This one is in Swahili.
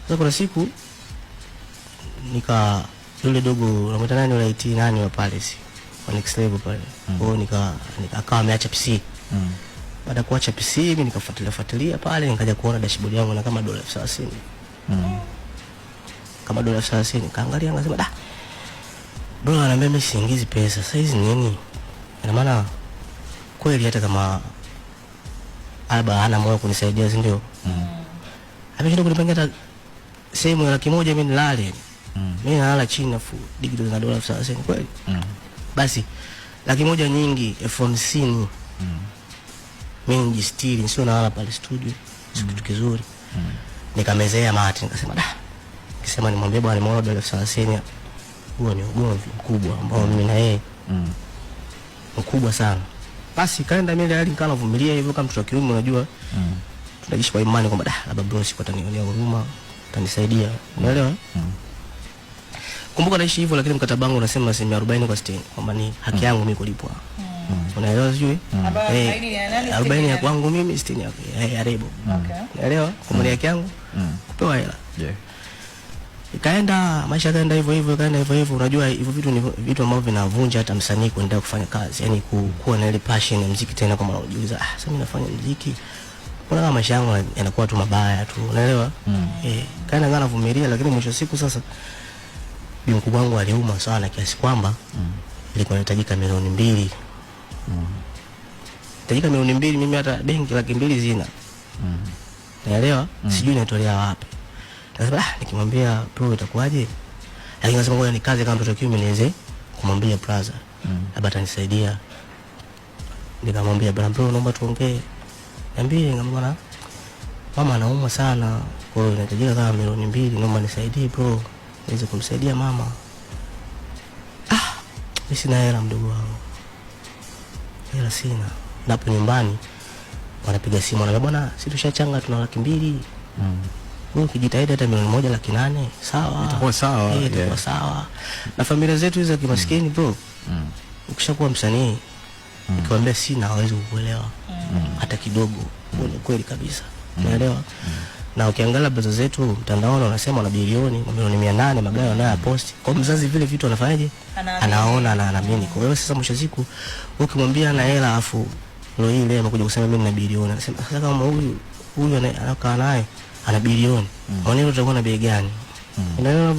Sasa kuna siku yule dogo unamwita nani yule IT nani wa Palace wa next level pale. Kwa hiyo akawa ameacha PC. Baada ya kuacha PC mimi nikafuatilia pale, nikaja kuona dashboard yangu na kama $30,000. Kama $30,000 kaangalia ngasema da. Bro ananiambia mimi siingizi pesa. Sasa hizi nini? Ina maana kweli hata kama aba hana moyo kunisaidia, si ndio? Ameshinda kunipangia hata sehemu ya $100,000 mimi nilale. Mimi nalala chini afu digital za $30,000 kweli. Basi $100,000 nyingi F50. Mimi nijistiri, sio nalala pale studio. Sio kitu kizuri. Nikamezea mate, nikasema da. Nikisema nimwambie bwana nimeona $30,000. Huo ni ugomvi mkubwa ambao mimi na yeye mkubwa sana. Basi kaenda mimi hali nikana vumilia hivyo kama mtoto wa kiume, unajua. Tunajishi kwa imani kwamba labda bro siku atanionea huruma, atanisaidia. Unaelewa? Kumbuka naishi hivyo, lakini mkataba wangu unasema 40 kwa 60 kwamba ni haki yangu mimi kulipwa. Unaelewa sijui? 40 ya kwangu mimi, 60 ya Rebo. Unaelewa? Kwa maana haki yangu kupewa hela. Ikaenda maisha kaenda hivyo, unajua hivyo vitu ni vitu ambavyo vinavunja hata msanii kuendelea kufanya kazi, yani kuwa na ile passion ya muziki tena, kama unajiuliza sasa mimi nafanya muziki kuna maisha yangu yanakuwa tu mabaya tu, unaelewa? Kaenda ngana vumilia, lakini mwisho siku sasa bibi mkubwa wangu aliuma sana kiasi kwamba ilikuwa inahitajika $2,000,000. Inahitajika $2,000,000, mimi hata benki $200,000 zina. Unaelewa? Sijui naitolea wapi. Sasa nikimwambia bro itakuwaje? Lakini nasema ngoja nikaze kama mtoto kiume niweze kumwambia brother. Labda atanisaidia. Nikamwambia bro naomba tuongee. Niambie ngambona mama anaumwa sana. Kwa hiyo inahitajika kama $2,000,000, naomba nisaidie bro. Niweze kumsaidia mama. Mimi sina hela mdogo wangu. Hela sina. Napo nyumbani wanapiga simu wananiambia bwana sisi tushachanga tuna $200,000. Wewe ukijitahidi hata $1,800,000 $800,000 sawa. Itakuwa sawa. Itakuwa sawa. Na familia zetu hizo kimaskini bro. Ukishakuwa msanii ukiwaambia sina hawezi kukuelewa hata kidogo. Ni kweli kabisa. Unaelewa? Na ukiangalia bidhaa zetu mtandaoni wanasema wana bilioni, $800,000 magari wanayo post. Kwa mzazi vile vitu anafanyaje? Anaona na anaamini. Kwa hiyo sasa mwisho siku ukimwambia ana hela afu leo ile amekuja kusema mimi nina bilioni, anasema sasa kama huyu anakaa naye ana bilioni, mwaneno utakuwa na bei gani? Unaelewa?